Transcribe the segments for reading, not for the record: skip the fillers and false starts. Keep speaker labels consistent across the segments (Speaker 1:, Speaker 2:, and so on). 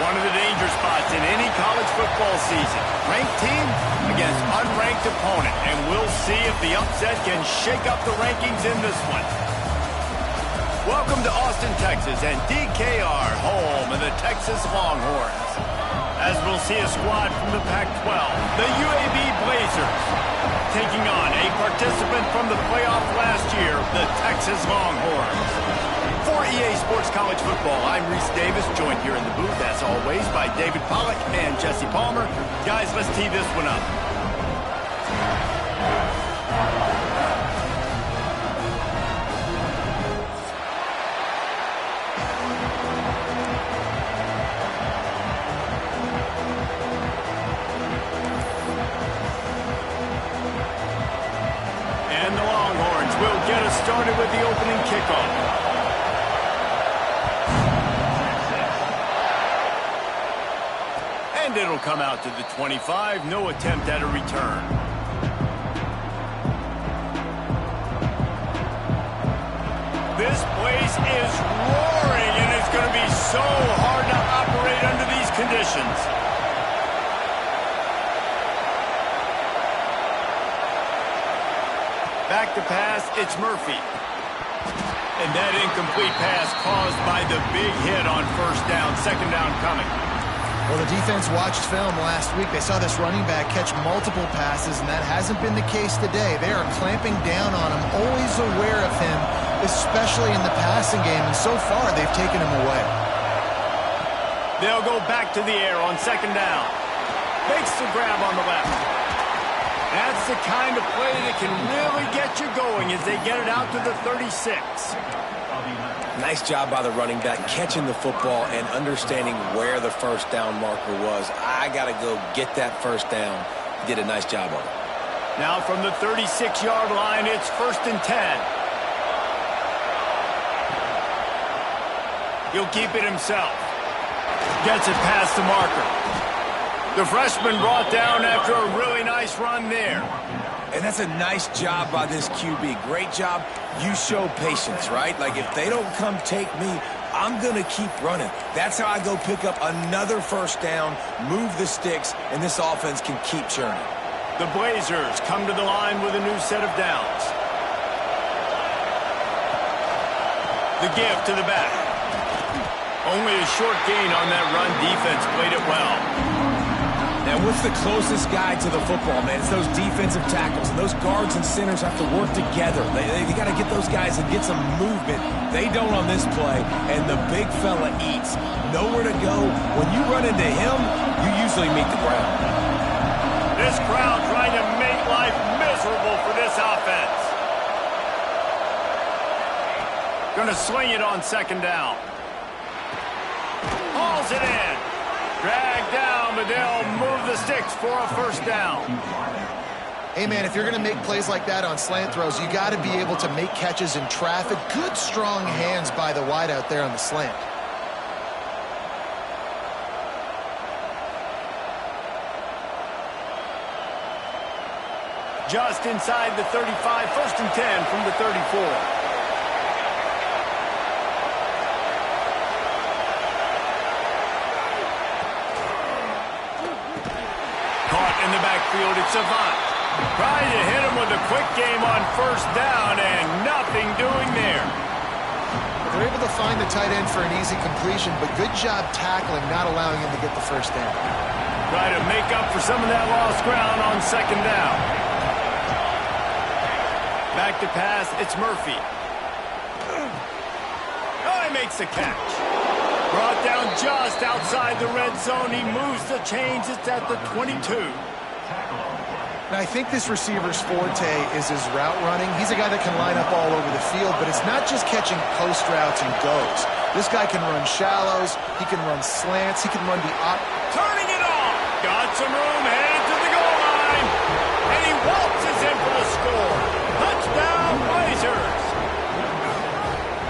Speaker 1: One of the danger spots in any college football season. Ranked team against unranked opponent. And we'll see if the upset can shake up the rankings in this one. Welcome to Austin, Texas, and DKR, home of the Texas Longhorns. As we'll see a squad from the Pac-12, the UAB Blazers, taking on a participant from the playoff last year, the Texas Longhorns. For EA Sports College Football, I'm Reese Davis, joined here in the booth, as always, by David Pollack and Jesse Palmer. Guys, let's tee this one up. And the Longhorns will get us started with the opening kickoff. And it'll come out to the 25. No attempt at a return. This place is roaring, and it's going to be so hard to operate under these conditions. Back to pass, it's Murphy. And that incomplete pass caused by the big hit on first down, second down coming.
Speaker 2: Well, the defense watched film last week. They saw this running back catch multiple passes, and that hasn't been the case today. They are clamping down on him, always aware of him, especially in the passing game, and so far they've taken him away.
Speaker 1: They'll go back to the air on second down. Makes the grab on the left. That's the kind of play that can really get you going as they get it out to the 36.
Speaker 3: Nice job by the running back, catching the football and understanding where the first down marker was. I got to go get that first down. He did a nice job on it.
Speaker 1: Now from the 36-yard line, it's 1st and 10. He'll keep it himself. Gets it past the marker. The freshman brought down after a really nice run there.
Speaker 3: And that's a nice job by this QB. Great job. You show patience, right? Like, if they don't come take me, I'm going to keep running. That's how I go pick up another first down, move the sticks, and this offense can keep churning.
Speaker 1: The Blazers come to the line with a new set of downs. The give to the back. Only a short gain on that run. Defense played it well.
Speaker 3: Now, what's the closest guy to the football, man? It's those defensive tackles. And those guards and centers have to work together. They got to get those guys and get some movement. They don't on this play, and the big fella eats. Nowhere to go. When you run into him, you usually meet the ground.
Speaker 1: This crowd trying to make life miserable for this offense. Gonna swing it on second down. Hauls it in. Dragged down, but they'll move the sticks for a first down.
Speaker 2: Hey, man, if you're going to make plays like that on slant throws, you got to be able to make catches in traffic. Good, strong hands by the wide out there on the slant.
Speaker 1: Just inside the 35, 1st and 10 from the 34. In the backfield, it's Savant. Trying to hit him with a quick game on first down, and nothing doing there.
Speaker 2: They're able to find the tight end for an easy completion, but good job tackling, not allowing him to get the first down.
Speaker 1: Try to make up for some of that lost ground on second down. Back to pass, it's Murphy. Oh, he makes the catch. Brought down just outside the red zone. He moves the chains. It's at the 22.
Speaker 2: Now, I think this receiver's forte is his route running. He's a guy that can line up all over the field, but it's not just catching post routes and goes. This guy can run shallows. He can run slants. He can run the
Speaker 1: turning it off. Got some room, headed to the goal line. And he waltzes in for the score. Touchdown, Blazers.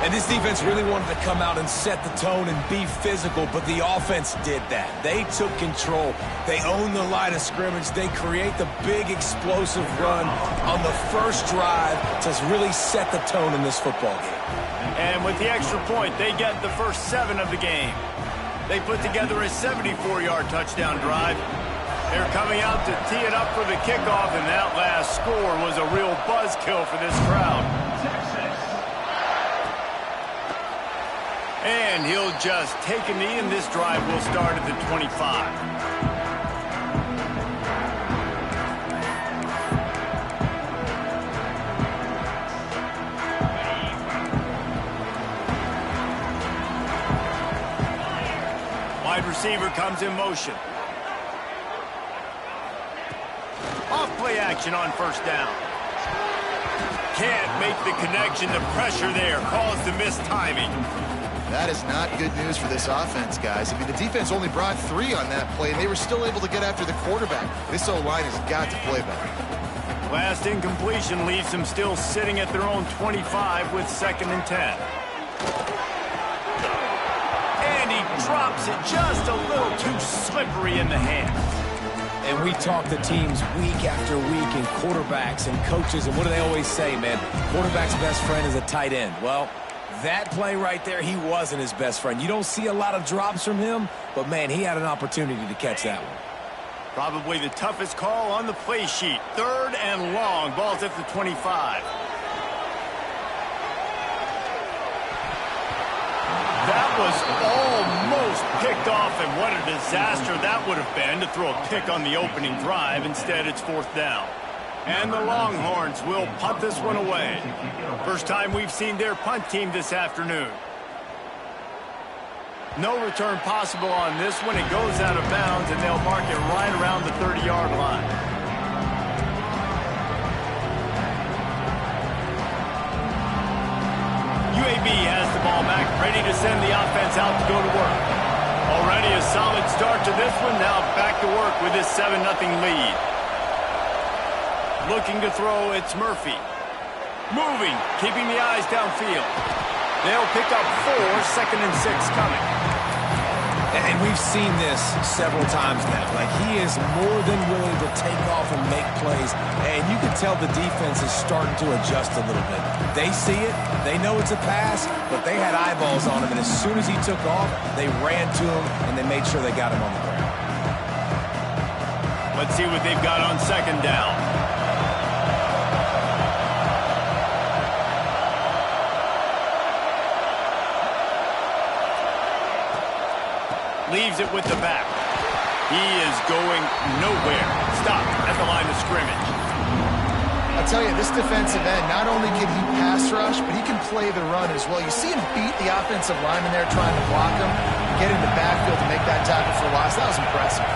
Speaker 3: And this defense really wanted to come out and set the tone and be physical, but the offense did that. They took control. They owned the line of scrimmage. They create the big explosive run on the first drive to really set the tone in this football game.
Speaker 1: And with the extra point, they get the first 7 of the game. They put together a 74-yard touchdown drive. They're coming out to tee it up for the kickoff, and that last score was a real buzzkill for this crowd. And he'll just take a knee, and this drive will start at the 25. Wide receiver comes in motion. Off play action on first down. Can't make the connection. The pressure there caused the missed timing.
Speaker 2: That is not good news for this offense, guys. I mean, the defense only brought 3 on that play, and they were still able to get after the quarterback. This O-line has got to play better.
Speaker 1: Last incompletion leaves them still sitting at their own 25 with 2nd and 10. And he drops it just a little too slippery in the hands.
Speaker 3: And we talk to teams week after week and quarterbacks and coaches, and what do they always say, man? Quarterback's best friend is a tight end. Well, that play right there, he wasn't his best friend. You don't see a lot of drops from him, but, man, he had an opportunity to catch that one.
Speaker 1: Probably the toughest call on the play sheet. 3rd and long. Ball's at the 25. That was almost picked off, and what a disaster that would have been to throw a pick on the opening drive. Instead, it's 4th down. And the Longhorns will punt this one away. First time we've seen their punt team this afternoon. No return possible on this one. It goes out of bounds, and they'll mark it right around the 30-yard line. UAB has the ball back, ready to send the offense out to go to work. Already a solid start to this one. Now back to work with this 7-0 lead. Looking to throw, it's Murphy. Moving, keeping the eyes downfield. They'll pick up 4, 2nd and 6 coming.
Speaker 3: And we've seen this several times now. Like, he is more than willing to take off and make plays. And you can tell the defense is starting to adjust a little bit. They see it. They know it's a pass, but they had eyeballs on him. And as soon as he took off, they ran to him, and they made sure they got him on the ground.
Speaker 1: Let's see what they've got on 2nd down. Leaves it with the back. He is going nowhere. Stop at the line of scrimmage.
Speaker 2: I'll tell you, this defensive end, not only can he pass rush, but he can play the run as well. You see him beat the offensive lineman there trying to block him, get in the backfield to make that tackle for loss. That was impressive.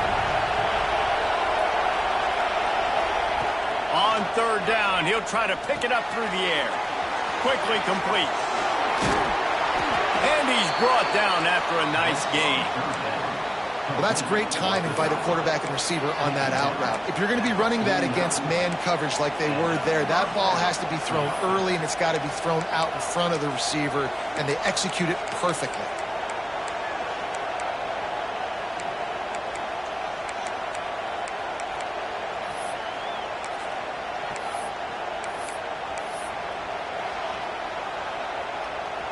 Speaker 1: On 3rd down, he'll try to pick it up through the air. Quickly complete. And he's brought down after a nice gain.
Speaker 2: Well, that's great timing by the quarterback and receiver on that out route. If you're going to be running that against man coverage like they were there, that ball has to be thrown early, and it's got to be thrown out in front of the receiver, and they execute it perfectly.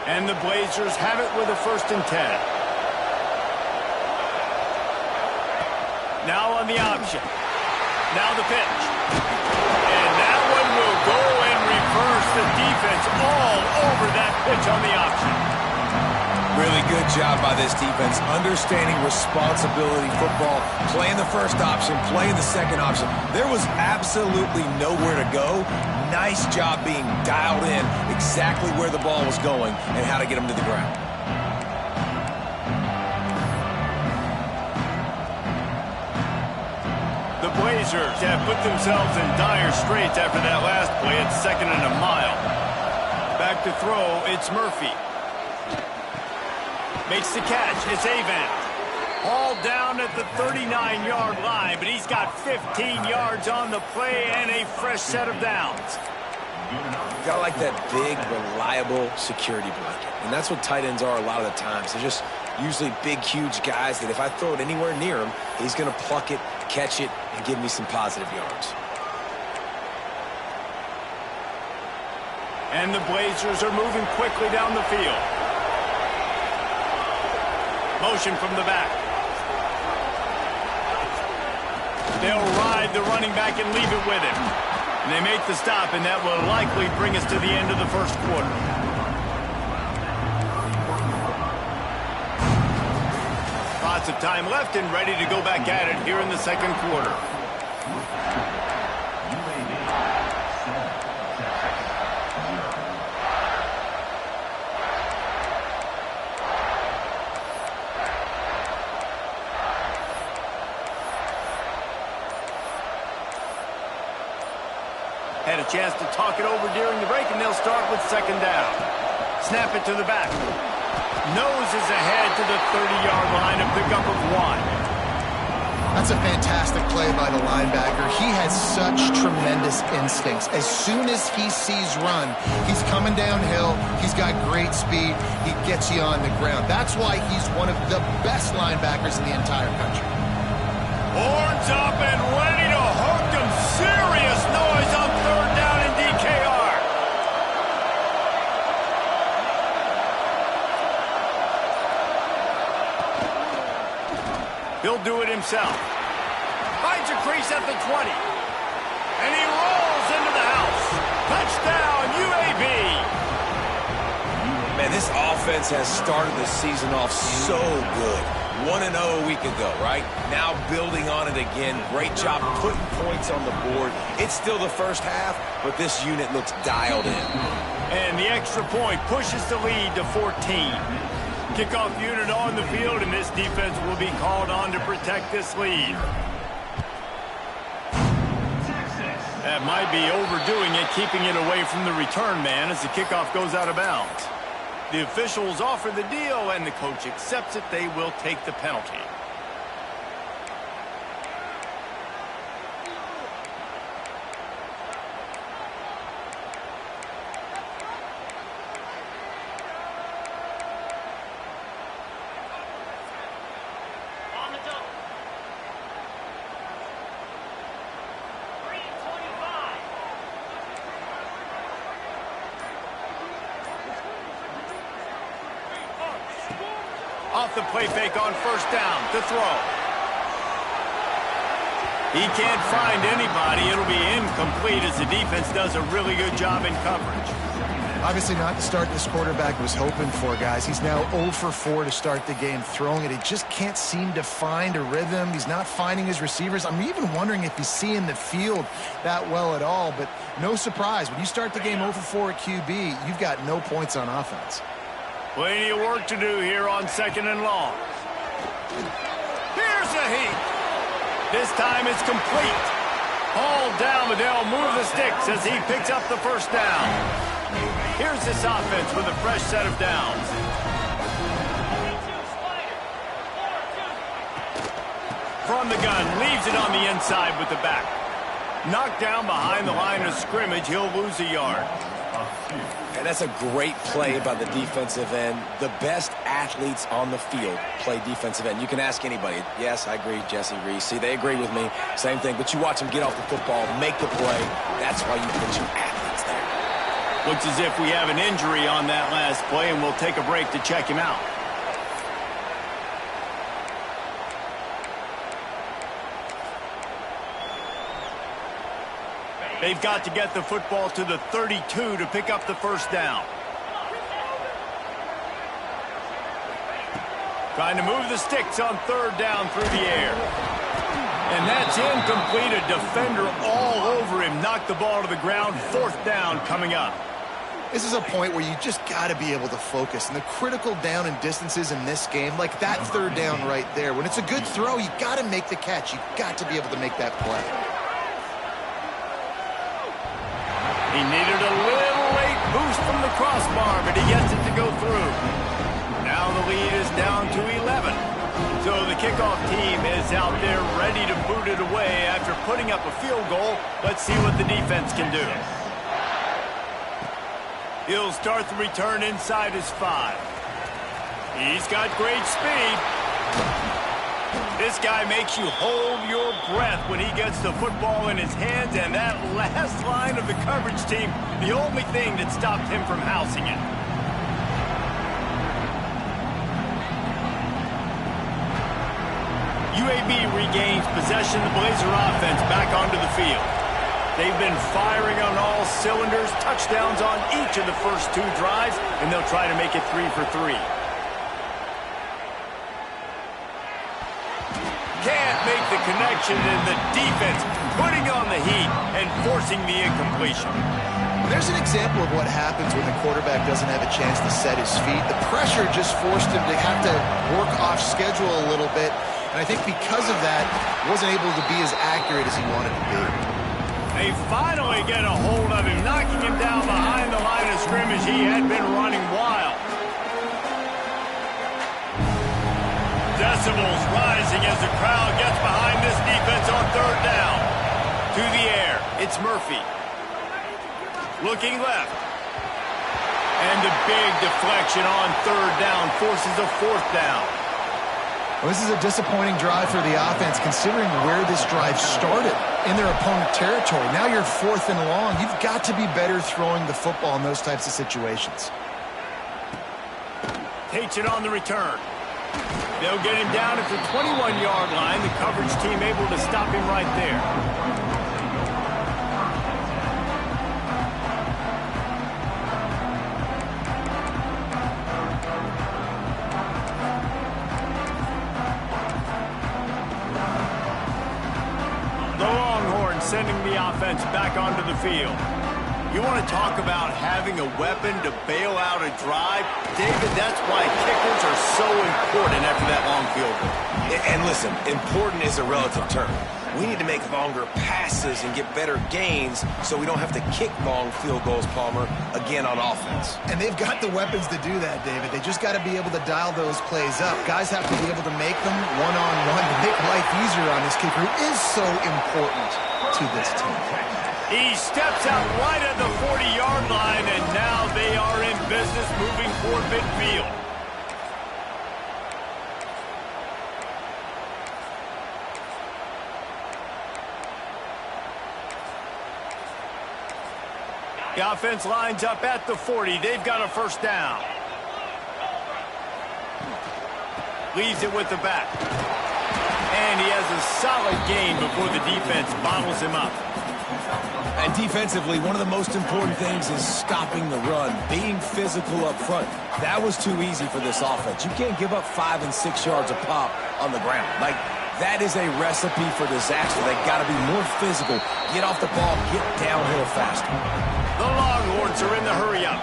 Speaker 1: And the Blazers have it with a 1st and 10. Now on the option. Now the pitch. And that one will go and reverse the defense all over that pitch on the option.
Speaker 3: Really good job by this defense, understanding responsibility football, playing the first option, playing the second option. There was absolutely nowhere to go. Nice job being dialed in exactly where the ball was going and how to get him to the ground.
Speaker 1: The Blazers have put themselves in dire straits after that last play. It's 2nd and a mile. Back to throw, it's Murphy. Makes the catch, it's Avant. All down at the 39-yard line, but he's got 15 yards on the play and a fresh set of downs.
Speaker 3: You got like that big, reliable security blanket. And that's what tight ends are a lot of the times. They're just usually big, huge guys that if I throw it anywhere near him, he's going to pluck it, catch it, and give me some positive yards.
Speaker 1: And the Blazers are moving quickly down the field. Motion from the back. They'll ride the running back and leave it with him. And they make the stop, and that will likely bring us to the end of the first quarter. Lots of time left and ready to go back at it here in the second quarter. Had a chance to talk it over during the break, and they'll start with second down. Snap it to the back. Noses ahead to the 30-yard line, a pickup of 1.
Speaker 2: That's a fantastic play by the linebacker. He has such tremendous instincts. As soon as he sees run, he's coming downhill. He's got great speed. He gets you on the ground. That's why he's one of the best linebackers in the entire country.
Speaker 1: Horns up and ready to hook them. Serious noise on third down in DKR. He'll do it himself. Finds a crease at the 20. And he rolls into the house. Touchdown, UAB.
Speaker 3: Man, this offense has started the season off so good. 1-0 a week ago, right? Now building on it again. Great job putting points on the board. It's still the first half, but this unit looks dialed in.
Speaker 1: And the extra point pushes the lead to 14. Kickoff unit on the field, and this defense will be called on to protect this lead. That might be overdoing it, keeping it away from the return man as the kickoff goes out of bounds. The officials offer the deal, and the coach accepts it. They will take the penalty. Off the play fake on first down to throw. He can't find anybody. It'll be incomplete as the defense does a really good job in coverage.
Speaker 2: Obviously not the start this quarterback was hoping for, guys. He's now 0 for 4 to start the game throwing it. He just can't seem to find a rhythm. He's not finding his receivers. I'm even wondering if he's seeing the field that well at all, but no surprise. When you start the game 0 for 4 at QB, you've got no points on offense.
Speaker 1: Plenty of work to do here on second and long. Here's the heat. This time it's complete. Hauled down, but they'll move the sticks as he picks up the first down. Here's this offense with a fresh set of downs. From the gun, leaves it on the inside with the back. Knocked down behind the line of scrimmage, he'll lose a yard.
Speaker 3: And that's a great play by the defensive end. The best athletes on the field play defensive end. You can ask anybody. Yes, I agree, Jesse Reese. See, they agree with me. Same thing. But you watch them get off the football, make the play. That's why you put your athletes there.
Speaker 1: Looks as if we have an injury on that last play, and we'll take a break to check him out. They've got to get the football to the 32 to pick up the first down. Trying to move the sticks on third down through the air. And that's incomplete. A defender all over him. Knocked the ball to the ground. Fourth down coming up.
Speaker 2: This is a point where you just got to be able to focus. And the critical down and distances in this game, like that third down right there, when it's a good throw, you got to make the catch. You've got to be able to make that play.
Speaker 1: He needed a little late boost from the crossbar, but he gets it to go through. Now the lead is down to 11. So the kickoff team is out there ready to boot it away after putting up a field goal. Let's see what the defense can do. He'll start the return inside his 5. He's got great speed. This guy makes you hold your breath when he gets the football in his hands, and that last line of the coverage team, the only thing that stopped him from housing it. UAB regains possession of the Blazer offense back onto the field. They've been firing on all cylinders, touchdowns on each of the first 2 drives, and they'll try to make it 3 for 3. Can't make the connection, and the defense putting on the heat and forcing the incompletion.
Speaker 2: There's an example of what happens when the quarterback doesn't have a chance to set his feet. The pressure just forced him to have to work off schedule a little bit, and I think because of that, wasn't able to be as accurate as he wanted to be.
Speaker 1: They finally get a hold of him, knocking him down behind the line of scrimmage. He had been running wild. Decibels rising as the crowd gets behind this defense on 3rd down. To the air, it's Murphy. Looking left. And the big deflection on 3rd down forces a 4th down.
Speaker 2: Well, this is a disappointing drive for the offense, considering where this drive started, in their opponent territory. Now you're 4th and long. You've got to be better throwing the football in those types of situations.
Speaker 1: Takes it on the return. They'll get him down at the 21-yard line. The coverage team able to stop him right there. Sending the offense back onto the field. You want to talk about having a weapon to bail out a drive? David, that's why kickers are so important after that long field goal.
Speaker 3: And listen, important is a relative term. We need to make longer passes and get better gains so we don't have to kick long field goals, Palmer, again on offense.
Speaker 2: And they've got the weapons to do that, David. They just got to be able to dial those plays up. Guys have to be able to make them one-on-one to make life easier on this kicker, who is so important to this team.
Speaker 1: He steps out right at the 40-yard line, and now they are in business moving toward midfield. The offense lines up at the 40. They've got a 1st down. Leaves it with the back. And he has a solid gain before the defense bottles him up.
Speaker 3: And defensively, one of the most important things is stopping the run, being physical up front. That was too easy for this offense. You can't give up 5 and 6 yards a pop on the ground. Like, that is a recipe for disaster. They got to be more physical, get off the ball, get downhill faster.
Speaker 1: The Longhorns are in the hurry-up.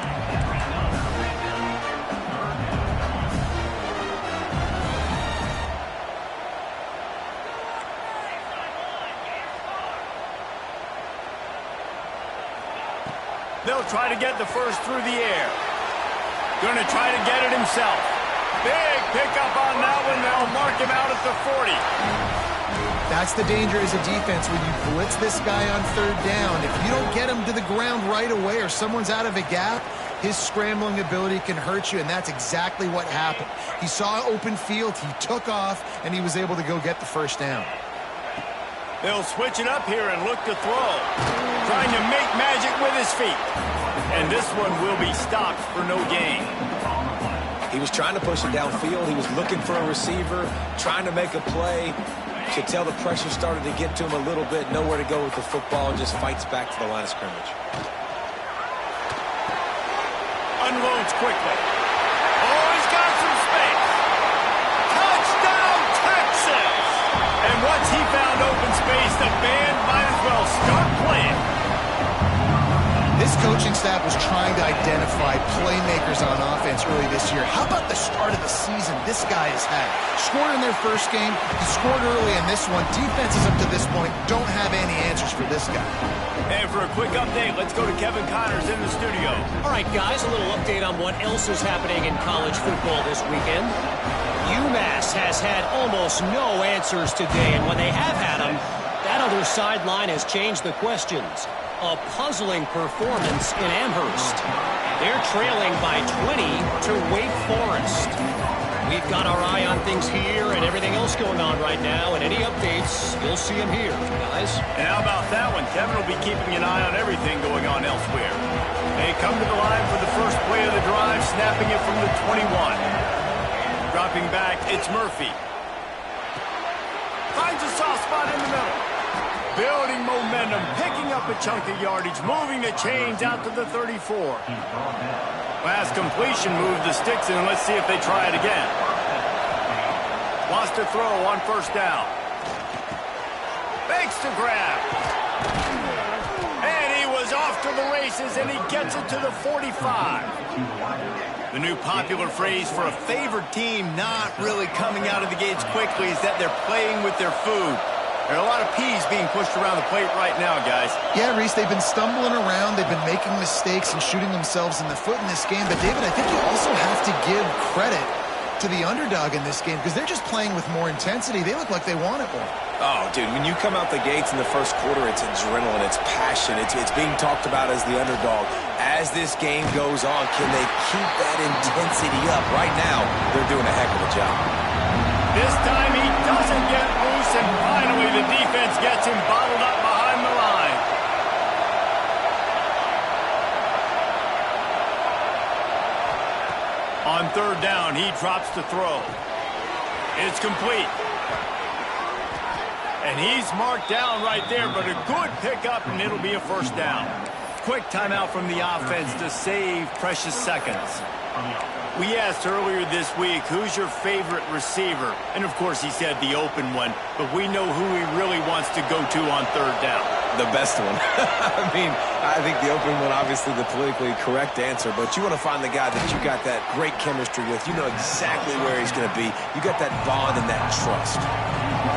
Speaker 1: They'll try to get the first through the air. Going to try to get it himself. Big pickup on that one. They'll mark him out at the 40.
Speaker 2: That's the danger as a defense when you blitz this guy on 3rd down. If you don't get him to the ground right away or someone's out of a gap, his scrambling ability can hurt you, and that's exactly what happened. He saw open field, he took off, and he was able to go get the 1st down.
Speaker 1: They'll switch it up here and look to throw. Trying to make magic with his feet. And this one will be stopped for no gain.
Speaker 3: He was trying to push it downfield. He was looking for a receiver, trying to make a play. You could tell the pressure started to get to him a little bit. Nowhere to go with the football, and just fights back to the line of scrimmage.
Speaker 1: Unloads quickly. Oh, he's got some space. Touchdown, Texas! And once he found open space, the band might as well start playing.
Speaker 2: This coaching staff was trying to identify playmakers on offense early this year. How about the start of the season this guy has had? Scored in their first game. He scored early in this one. Defenses up to this point don't have any answers for this guy.
Speaker 1: And for a quick update, let's go to Kevin Connors in the studio.
Speaker 4: All right, guys, a little update on what else is happening in college football this weekend. UMass has had almost no answers today, and when they have had them, that other sideline has changed the questions. A puzzling performance in Amherst. They're trailing by 20 to Wake Forest. We've got our eye on things here and everything else going on right now, and any updates, you'll see them here, guys.
Speaker 1: And how about that one? Kevin will be keeping an eye on everything going on elsewhere. They come to the line for the first play of the drive, snapping it from the 21. Dropping back, it's Murphy. Finds a soft spot in the middle. Building momentum, picking up a chunk of yardage, moving the chains out to the 34. Last completion moved the sticks in. Let's see if they try it again. Lost a throw on first down. Makes the grab. And he was off to the races, and he gets it to the 45. The new popular phrase for a favored team not really coming out of the gates quickly is that they're playing with their food. There are a lot of peas being pushed around the plate right now, guys.
Speaker 2: Yeah, Reese, they've been stumbling around. They've been making mistakes and shooting themselves in the foot in this game. But, David, I think you also have to give credit to the underdog in this game because they're just playing with more intensity. They look like they want it more.
Speaker 3: Oh, dude, when you come out the gates in the first quarter, it's adrenaline, it's passion, it's being talked about as the underdog. As this game goes on, can they keep that intensity up? Right now, they're doing a heck of a job.
Speaker 1: This time he doesn't get loose, and finally the defense gets him bottled up behind the line. On third down, he drops to throw. It's complete. And he's marked down right there, but a good pickup, and it'll be a first down. Quick timeout from the offense to save precious seconds. We asked earlier this week, who's your favorite receiver? And, of course, he said the open one, but we know who he really wants to go to on third down.
Speaker 3: The best one. I mean, I think the open one, obviously the politically correct answer, but you want to find the guy that you got that great chemistry with. You know exactly where he's going to be. You got that bond and that trust.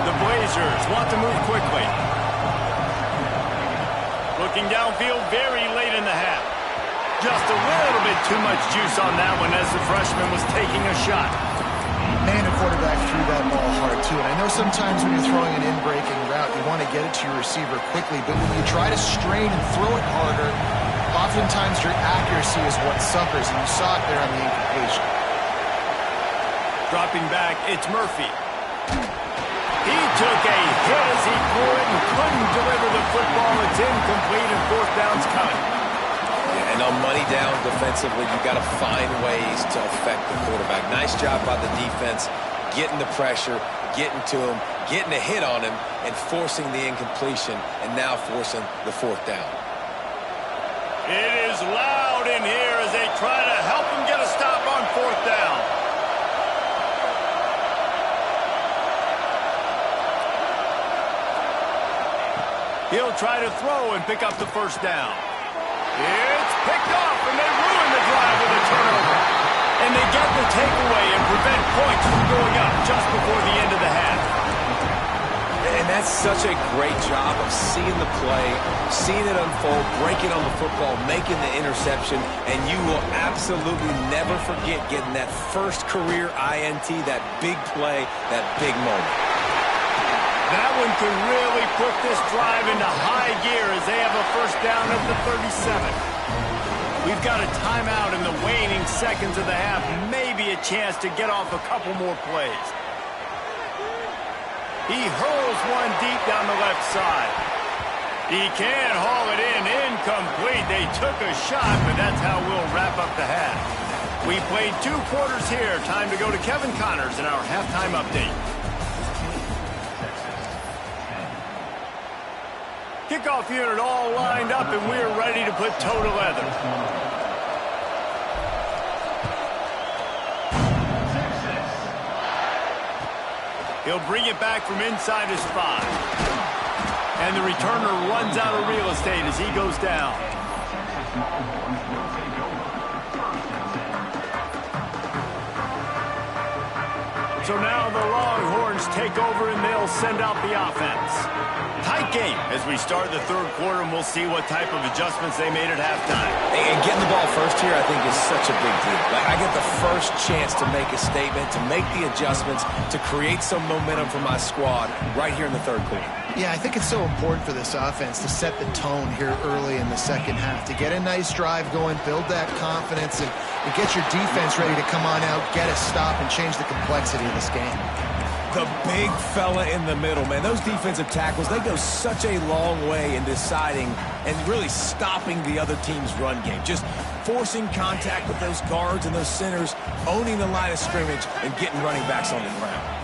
Speaker 1: The Blazers want to move quickly. Looking downfield very late in the half. Just a little bit too much juice on that one as the freshman was taking a shot.
Speaker 2: Man, the quarterback threw that ball hard, too. And I know sometimes when you're throwing an in-breaking route, you want to get it to your receiver quickly. But when you try to strain and throw it harder, oftentimes your accuracy is what suffers. And you saw it there on the incompletion.
Speaker 1: Dropping back, it's Murphy. He took a hit as he threw it and couldn't deliver the football. It's incomplete and fourth down's coming.
Speaker 3: And on money down defensively, you got to find ways to affect the quarterback. Nice job by the defense, getting the pressure, getting to him, getting a hit on him, and forcing the incompletion, and now forcing the fourth down.
Speaker 1: It is loud in here as they try to help him get a stop on fourth down. He'll try to throw and pick up the first down. It's picked off, and they ruin the drive with a turnover. And they get the takeaway and prevent points from going up just before the end of the half.
Speaker 3: And that's such a great job of seeing the play, seeing it unfold, breaking on the football, making the interception, and you will absolutely never forget getting that first career INT, that big play, that big moment.
Speaker 1: That one could really put this drive into high gear as they have a first down at the 37. We've got a timeout in the waning seconds of the half. Maybe a chance to get off a couple more plays. He hurls one deep down the left side. He can't haul it in. Incomplete. They took a shot, but that's how we'll wrap up the half. We played 2 quarters here. Time to go to Kevin Connors in our halftime update. Kickoff unit all lined up, and we're ready to put toe to leather. He'll bring it back from inside his 5. And the returner runs out of real estate as he goes down. So now the Longhorns take over, and they'll send out the offense. Tight game as we start the third quarter, and we'll see what type of adjustments they made at halftime.
Speaker 3: And getting the ball first here, I think, is such a big deal. Like, I get the first chance to make a statement, to make the adjustments, to create some momentum for my squad right here in the third quarter.
Speaker 2: Yeah, I think it's so important for this offense to set the tone here early in the second half, to get a nice drive going, build that confidence, and get your defense ready to come on out, get a stop, and change the complexity of this game.
Speaker 3: The big fella in the middle, man. Those defensive tackles, they go such a long way in deciding and really stopping the other team's run game. Just forcing contact with those guards and those centers, owning the line of scrimmage, and getting running backs on the ground.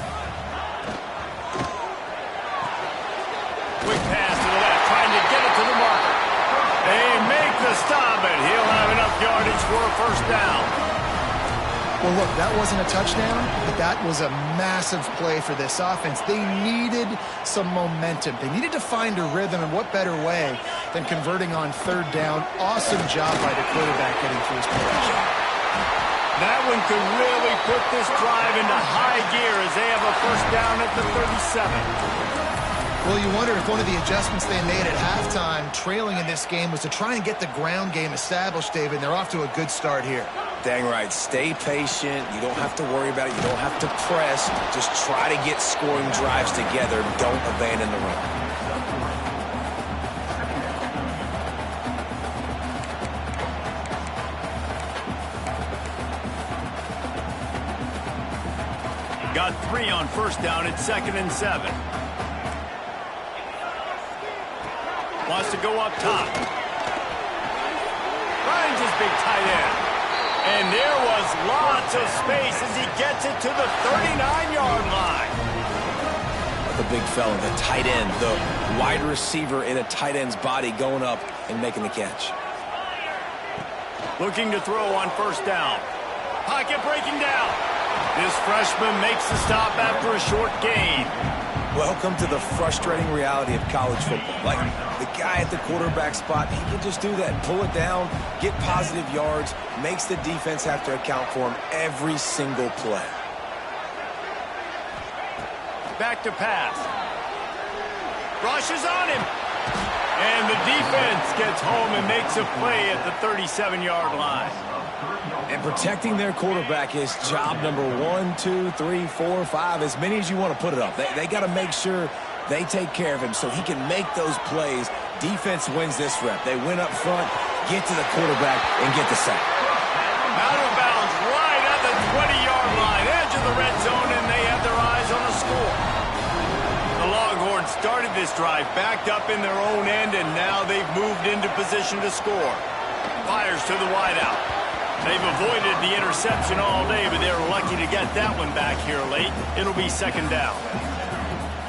Speaker 1: down.
Speaker 2: Well, look, that wasn't a touchdown, but that was a massive play for this offense. They needed some momentum. They needed to find a rhythm, and what better way than converting on third down. Awesome job by the quarterback getting through his progression.
Speaker 1: That one could really put this drive into high gear as they have a first down at the 37.
Speaker 2: Well, you wonder if one of the adjustments they made at halftime, trailing in this game, was to try and get the ground game established, David. They're off to a good start here.
Speaker 3: Dang right. Stay patient. You don't have to worry about it. You don't have to press. Just try to get scoring drives together. Don't abandon the run.
Speaker 1: Got 3 on first down at 2nd and 7. Wants to go up top. Finds his big tight end. And there was lots of space as he gets it to the 39-yard line.
Speaker 3: The big fella, the tight end, the wide receiver in a tight end's body going up and making the catch.
Speaker 1: Looking to throw on first down. Pocket breaking down. This freshman makes the stop after a short gain.
Speaker 3: Welcome to the frustrating reality of college football. Like, the guy at the quarterback spot, he can just do that. Pull it down, get positive yards, makes the defense have to account for him every single play.
Speaker 1: Back to pass. Rushes on him. And the defense gets home and makes a play at the 37-yard line.
Speaker 3: And protecting their quarterback is job number 1, 2, 3, 4, 5, as many as you want to put it up. They got to make sure they take care of him so he can make those plays. Defense wins this rep. They win up front, get to the quarterback, and get the sack.
Speaker 1: Out of bounds right at the 20-yard line, edge of the red zone, and they have their eyes on the score. The Longhorns started this drive backed up in their own end, and now they've moved into position to score. Fires to the wideout. They've avoided the interception all day, but they're lucky to get that one back here late. It'll be second down.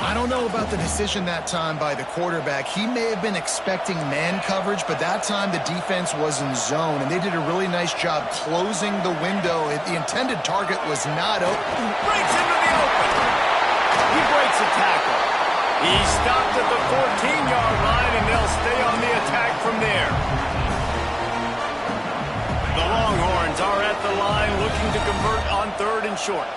Speaker 2: I don't know about the decision that time by the quarterback. He may have been expecting man coverage, but that time the defense was in zone, and they did a really nice job closing the window. The intended target was not open.
Speaker 1: Breaks into the open. He breaks a tackle. He stopped at the 14-yard line, and they'll stay on the attack from there. The Longhorns are at the line looking to convert on 3rd and short.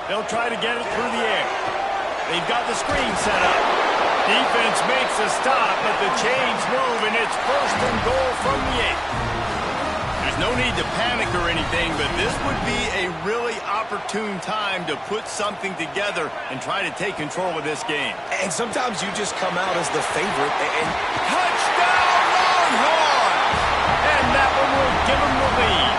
Speaker 1: They'll try to get it through the air. They've got the screen set up. Defense makes a stop, but the chains move, and it's 1st and goal from the 8. There's no need to panic or anything, but this would be a really opportune time to put something together and try to take control of this game.
Speaker 3: And sometimes you just come out as the favorite and
Speaker 1: touchdown Longhorns! And that one will give them the lead.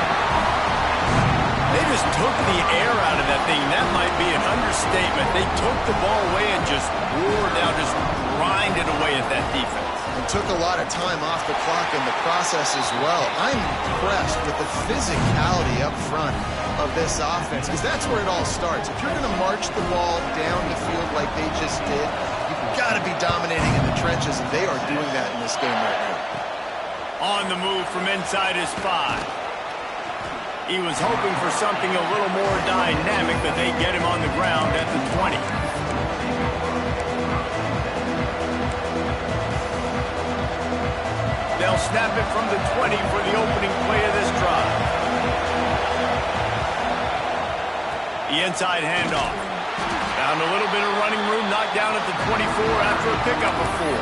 Speaker 1: They just took the air out of that thing. That might be an understatement. They took the ball away and just wore down, just grinded away at that defense.
Speaker 2: And took a lot of time off the clock in the process as well. I'm impressed with the physicality up front of this offense, because that's where it all starts. If you're going to march the ball down the field like they just did, you've got to be dominating in the trenches, and they are doing that in this game right now.
Speaker 1: On the move from inside his 5. He was hoping for something a little more dynamic, but they get him on the ground at the 20. They'll snap it from the 20 for the opening play of this drive. The inside handoff. Found a little bit of running room, knocked down at the 24 after a pickup of 4.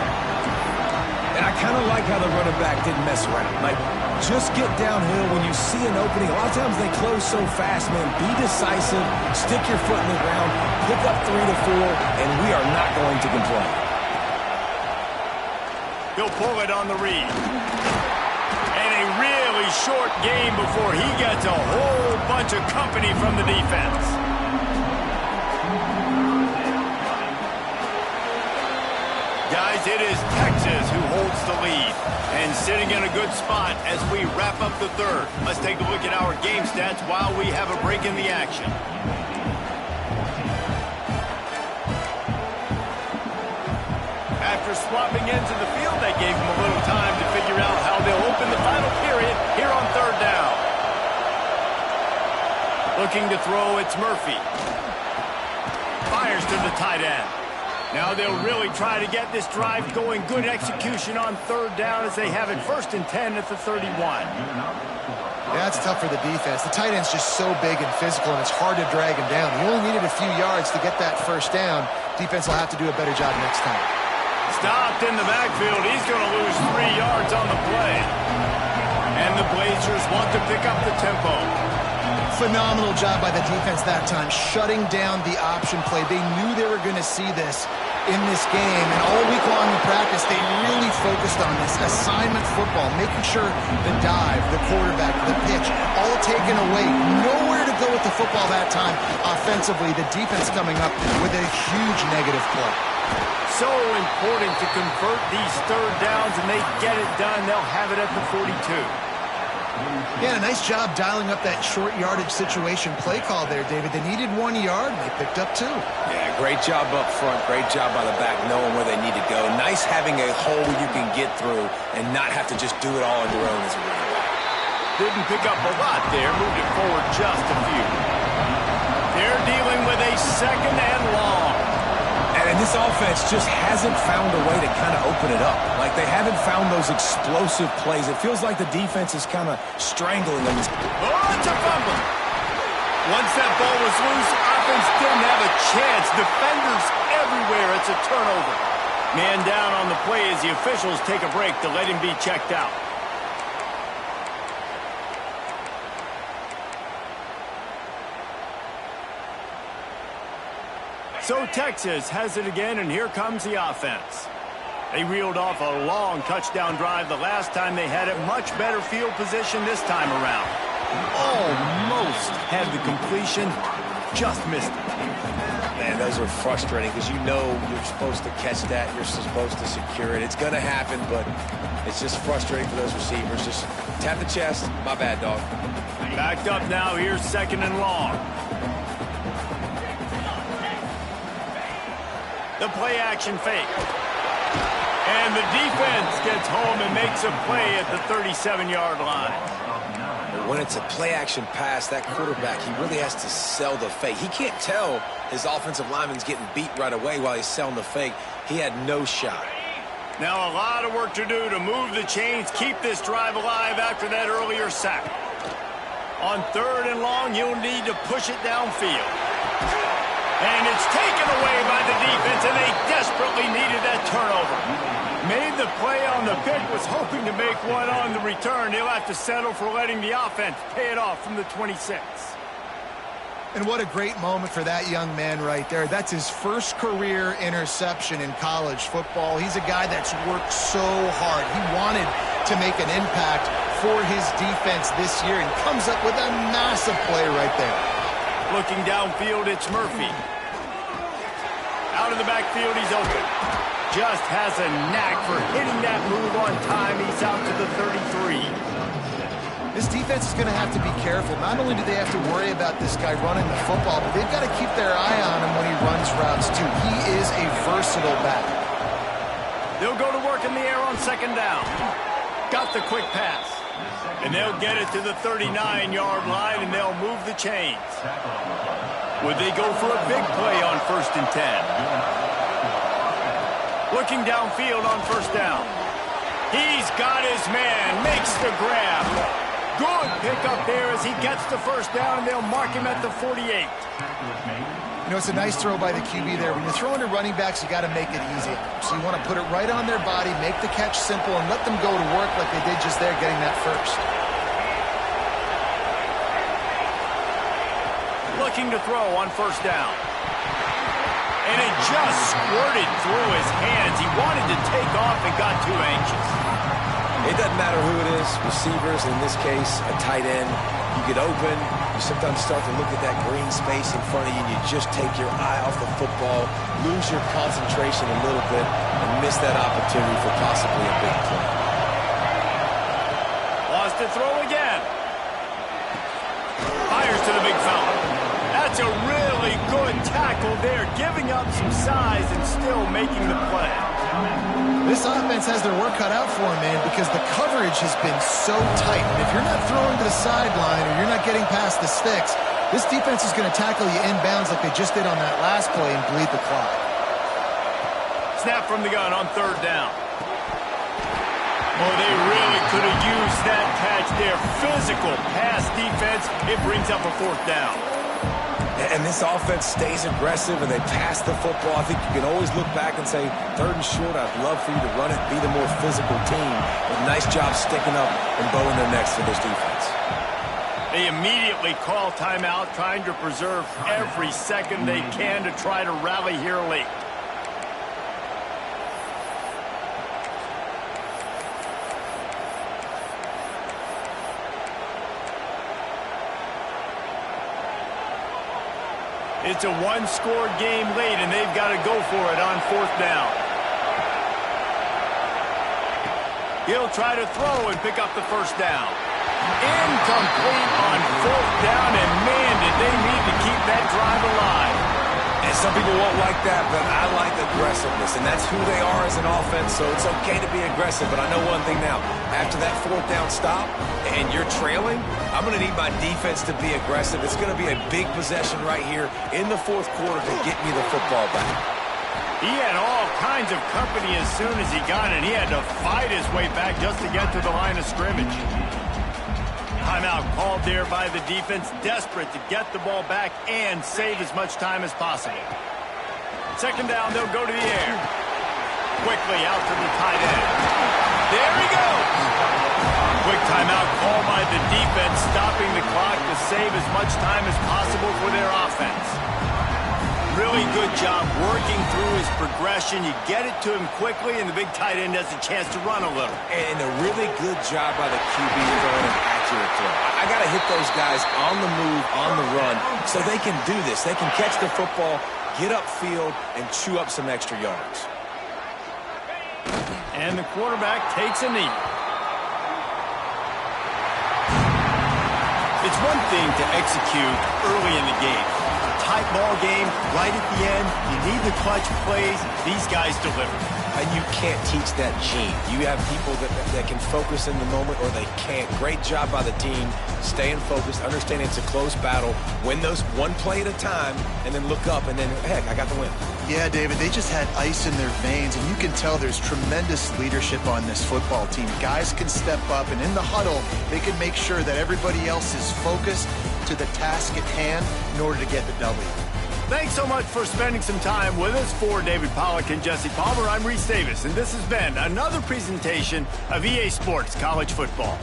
Speaker 3: And I kind of like how the running back didn't mess around. Like, just get downhill when you see an opening. A lot of times they close so fast, man. Be decisive, stick your foot in the ground, pick up 3 to 4, and we are not going to complain.
Speaker 1: He'll pull it on the read. And a really short game before he gets a whole bunch of company from the defense. Guys, it is Texas who holds the lead and sitting in a good spot as we wrap up the 3rd. Let's take a look at our game stats while we have a break in the action. After swapping into the field, they gave them a little time to figure out how they'll open the final period here on third down. Looking to throw, it's Murphy. Fires to the tight end. Now they'll really try to get this drive going. Good execution on third down as they have it 1st and 10 at the 31.
Speaker 2: Yeah, it's tough for the defense. The tight end's just so big and physical, and it's hard to drag him down. He only needed a few yards to get that first down. Defense will have to do a better job next time.
Speaker 1: Stopped in the backfield. He's going to lose 3 yards on the play. And the Blazers want to pick up the tempo.
Speaker 2: Phenomenal job by the defense that time, shutting down the option play. They knew they were going to see this in this game, and all week long in practice, they really focused on this assignment football, making sure the dive, the quarterback, the pitch, all taken away. Nowhere to go with the football that time. Offensively, the defense coming up with a huge negative play.
Speaker 1: So important to convert these third downs, and they get it done. They'll have it at the 42.
Speaker 2: Yeah, a nice job dialing up that short yardage situation play call there, David. They needed 1 yard, and they picked up 2.
Speaker 3: Yeah, great job up front. Great job by the back, knowing where they need to go. Nice having a hole you can get through and not have to just do it all on your own as a running back.
Speaker 1: Didn't pick up a lot there. Moved it forward just a few. They're dealing with a 2nd and long.
Speaker 3: And this offense just hasn't found a way to kind of open it up. Like, they haven't found those explosive plays. It feels like the defense is kind of strangling them.
Speaker 1: Oh, it's a fumble. Once that ball was loose, offense didn't have a chance. Defenders everywhere. It's a turnover. Man down on the play as the officials take a break to let him be checked out. So Texas has it again, and here comes the offense. They reeled off a long touchdown drive the last time they had it. Much better field position this time around. Almost had the completion, just missed it.
Speaker 3: Man, those are frustrating because you know you're supposed to catch that. You're supposed to secure it. It's going to happen, but it's just frustrating for those receivers. Just tap the chest. My bad, dog.
Speaker 1: Backed up now. Here's 2nd and long. The play-action fake. And the defense gets home and makes a play at the 37-yard line.
Speaker 3: When it's a play-action pass, that quarterback, he really has to sell the fake. He can't tell his offensive lineman's getting beat right away while he's selling the fake. He had no shot.
Speaker 1: Now a lot of work to do to move the chains, keep this drive alive after that earlier sack. On 3rd and long, you'll need to push it downfield. And it's taken away by the defense, and they desperately needed that turnover. Made the play on the pick, was hoping to make one on the return. They'll have to settle for letting the offense pay it off from the 26.
Speaker 2: And what a great moment for that young man right there. That's his first career interception in college football. He's a guy that's worked so hard. He wanted to make an impact for his defense this year and comes up with a massive play right there.
Speaker 1: Looking downfield, it's Murphy. Out of the backfield, he's open. Just has a knack for hitting that move on time. He's out to the 33.
Speaker 2: This defense is going to have to be careful. Not only do they have to worry about this guy running the football, but they've got to keep their eye on him when he runs routes, too. He is a versatile back.
Speaker 1: They'll go to work in the air on 2nd down. Got the quick pass. And they'll get it to the 39-yard line, and they'll move the chains. Would they go for a big play on 1st and 10? Looking downfield on 1st down. He's got his man, makes the grab. Good pickup there as he gets the 1st down, and they'll mark him at the 48.
Speaker 2: You know, it's a nice throw by the QB there. When you're throwing to running backs, you got to make it easy. So you want to put it right on their body, make the catch simple, and let them go to work like they did just there, getting that 1st.
Speaker 1: Looking to throw on 1st down. And it just squirted through his hands. He wanted to take off and got too anxious.
Speaker 3: It doesn't matter who it is, receivers, in this case, a tight end. You get open, you sometimes start to look at that green space in front of you, and you just take your eye off the football, lose your concentration a little bit, and miss that opportunity for possibly a big play.
Speaker 1: Lost to throw again. Fires to the big fella. That's a really good tackle there, giving up some size and still making the play.
Speaker 2: This offense has their work cut out for them, man, because the coverage has been so tight. And if you're not throwing to the sideline or you're not getting past the sticks, this defense is going to tackle you inbounds like they just did on that last play and bleed the clock.
Speaker 1: Snap from the gun on 3rd down. Oh, they really could have used that catch there. Physical pass defense. It brings up a 4th down.
Speaker 3: And this offense stays aggressive, and they pass the football. I think you can always look back and say, 3rd and short, I'd love for you to run it, be the more physical team. But nice job sticking up and bowing their necks to this defense.
Speaker 1: They immediately call timeout, trying to preserve every second they can to try to rally here late. It's a 1-score game late, and they've got to go for it on 4th down. He'll try to throw and pick up the 1st down. Incomplete on 4th down, and man, did they need to keep that drive alive.
Speaker 3: And some people won't like that, but I like aggressiveness, and that's who they are as an offense, so it's okay to be aggressive. But I know one thing now. After that 4th down stop and you're trailing, I'm going to need my defense to be aggressive. It's going to be a big possession right here in the 4th quarter to get me the football back.
Speaker 1: He had all kinds of company as soon as he got it. He had to fight his way back just to get to the line of scrimmage. Timeout called there by the defense, desperate to get the ball back and save as much time as possible. 2nd down, they'll go to the air. Quickly out to the tight end. There he goes! Quick timeout called by the defense, stopping the clock to save as much time as possible for their offense. Really good job working through his progression. You get it to him quickly, and the big tight end has a chance to run a little.
Speaker 3: And a really good job by the QB throwing an accurate throw. I got to hit those guys on the move, on the run, so they can do this. They can catch the football, get upfield, and chew up some extra yards.
Speaker 1: And the quarterback takes a knee. It's one thing to execute early in the game. Tight ball game, right at the end. You need the clutch plays. These guys deliver.
Speaker 3: And you can't teach that gene. You have people that can focus in the moment, or they can't. Great job by the team, staying focused, understanding it's a close battle, win those one play at a time, and then look up, and then, heck, I got the win.
Speaker 2: Yeah, David, they just had ice in their veins, and you can tell there's tremendous leadership on this football team. Guys can step up, and in the huddle, they can make sure that everybody else is focused to the task at hand in order to get the W.
Speaker 1: Thanks so much for spending some time with us. For David Pollack and Jesse Palmer, I'm Reese Davis, and this has been another presentation of EA Sports College Football.